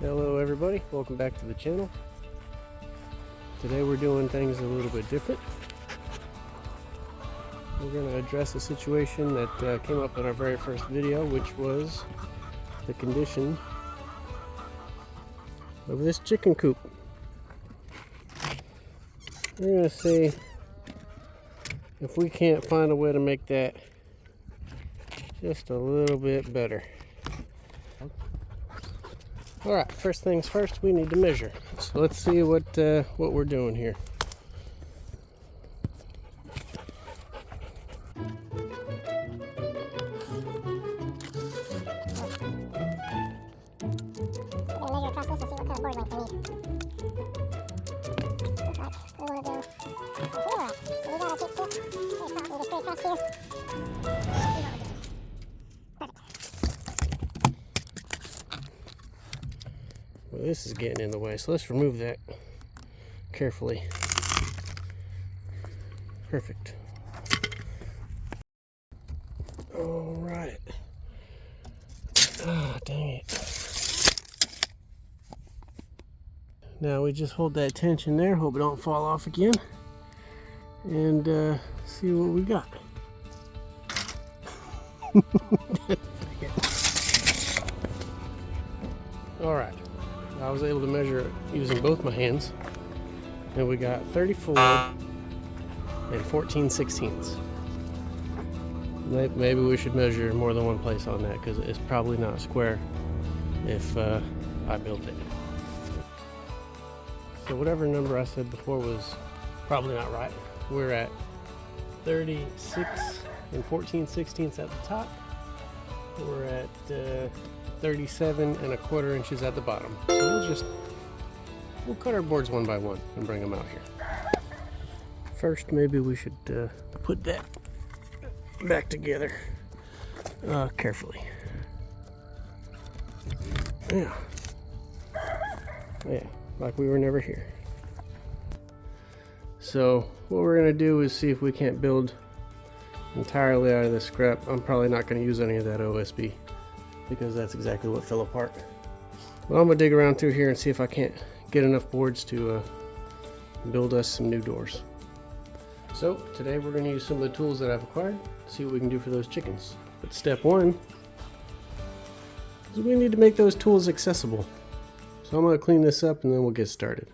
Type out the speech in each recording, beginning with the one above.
Hello everybody, welcome back to the channel. Today we're doing things a little bit different. We're going to address a situation that came up in our very first video, which was the condition of this chicken coop. We're going to see if we can't find a way to make that just a little bit better. Alright, first things first, we need to measure. So let's see what we're doing here. Well, this is getting in the way, so let's remove that carefully. Perfect. All right. Ah, dang it. Now we just hold that tension there, hope it don't fall off again, and see what we got. All right. I was able to measure it using both my hands, and we got 34 and 14/16. Maybe we should measure more than one place on that, because it's probably not square if I built it. So whatever number I said before was probably not right. We're at 36 and 14/16 at the top. We're at 37 1/4 inches at the bottom. So we'll cut our boards one by one and bring them out here. First, maybe we should put that back together carefully. Yeah, like we were never here. So what we're gonna do is see if we can't build entirely out of this scrap. I'm probably not going to use any of that OSB, because that's exactly what fell apart. But I'm going to dig around through here and see if I can't get enough boards to build us some new doors. So today we're going to use some of the tools that I've acquired to see what we can do for those chickens. But step one is we need to make those tools accessible. So I'm going to clean this up and then we'll get started.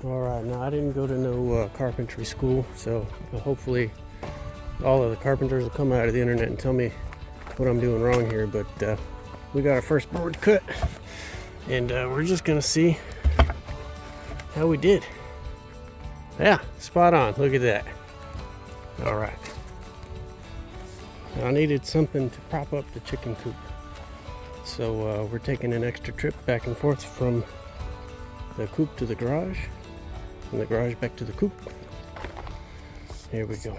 Alright, now I didn't go to no carpentry school, so hopefully all of the carpenters will come out of the internet and tell me what I'm doing wrong here, but we got our first board cut, and we're just gonna see how we did. Yeah, spot on, look at that. Alright, I needed something to prop up the chicken coop, so we're taking an extra trip back and forth from the coop to the garage, and the garage back to the coop. Here we go.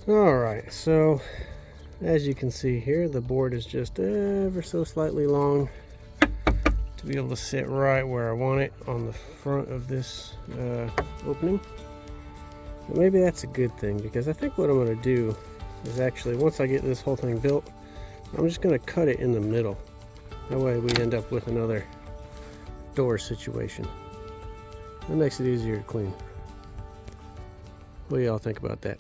Alright, so as you can see here, the board is just ever so slightly long to be able to sit right where I want it on the front of this opening. But maybe that's a good thing, because I think what I'm going to do is actually, once I get this whole thing built, I'm just going to cut it in the middle. That way we end up with another door situation. That makes it easier to clean. What do y'all think about that?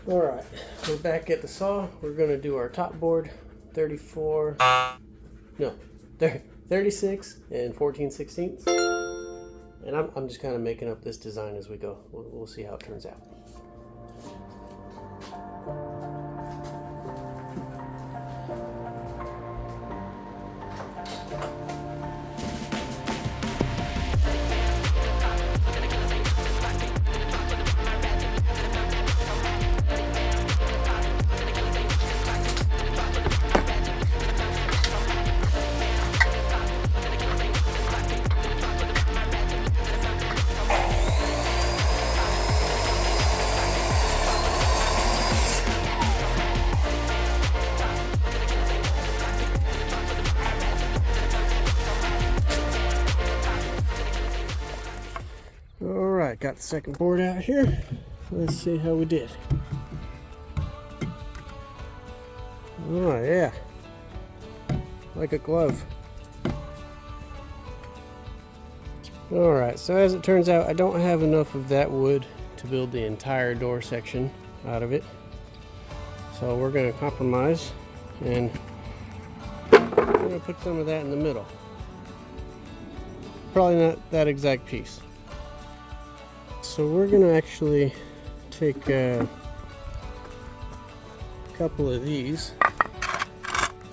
Alright, we're back at the saw. We're going to do our top board, 36 and 14/16. And I'm just kind of making up this design as we go. We'll see how it turns out. Alright, got the second board out here. Let's see how we did. Oh yeah, like a glove. Alright, so as it turns out, I don't have enough of that wood to build the entire door section out of it. So we're going to compromise, and we're going to put some of that in the middle. Probably not that exact piece. So we're going to actually take a couple of these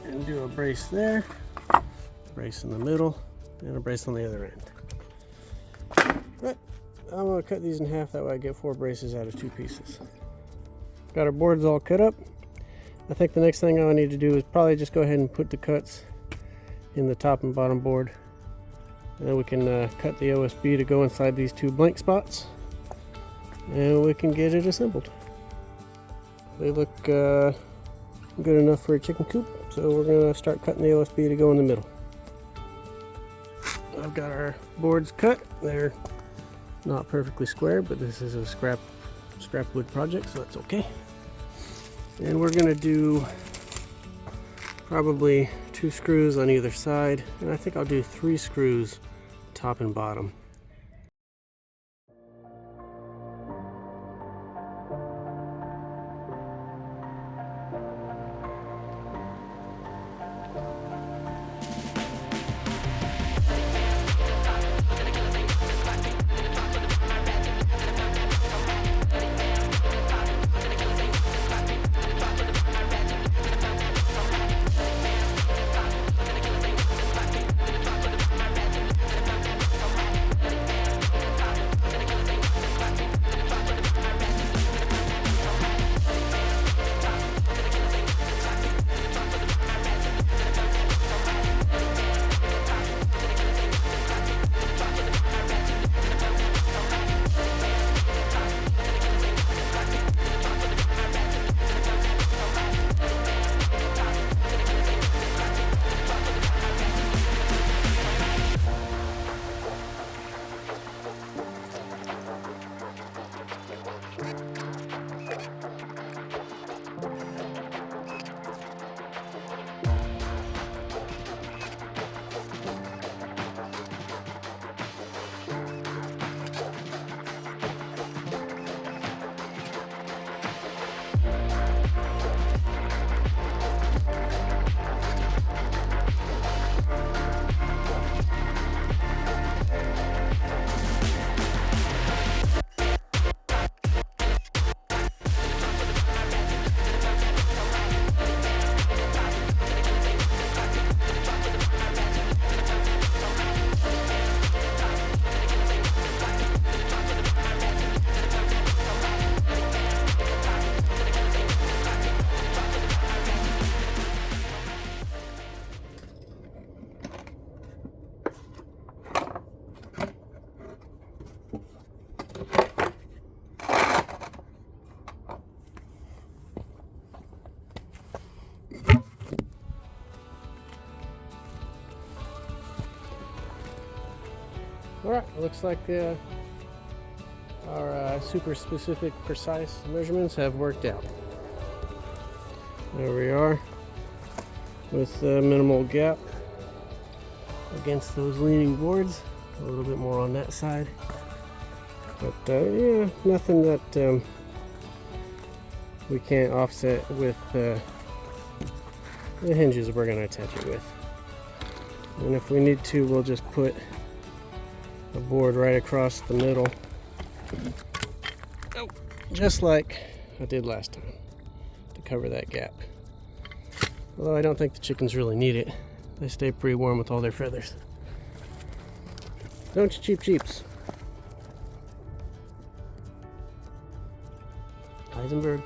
and do a brace there, brace in the middle, and a brace on the other end. But I'm going to cut these in half, that way I get 4 braces out of 2 pieces. Got our boards all cut up. I think the next thing I need to do is probably just go ahead and put the cuts in the top and bottom board. And then we can cut the OSB to go inside these 2 blank spots, and we can get it assembled. They look good enough for a chicken coop, so we're going to start cutting the OSB to go in the middle. I've got our boards cut. They're not perfectly square, but this is a scrap wood project, so that's okay. And we're going to do probably 2 screws on either side, and I think I'll do 3 screws top and bottom. Alright, looks like our super specific, precise measurements have worked out. There we are, with a minimal gap against those leaning boards. A little bit more on that side. But yeah, nothing that we can't offset with the hinges we're going to attach it with. And if we need to, we'll just put a board right across the middle. Oh, just like I did last time to cover that gap. Although I don't think the chickens really need it. They stay pretty warm with all their feathers. Don't you, cheap cheeps? Heisenberg.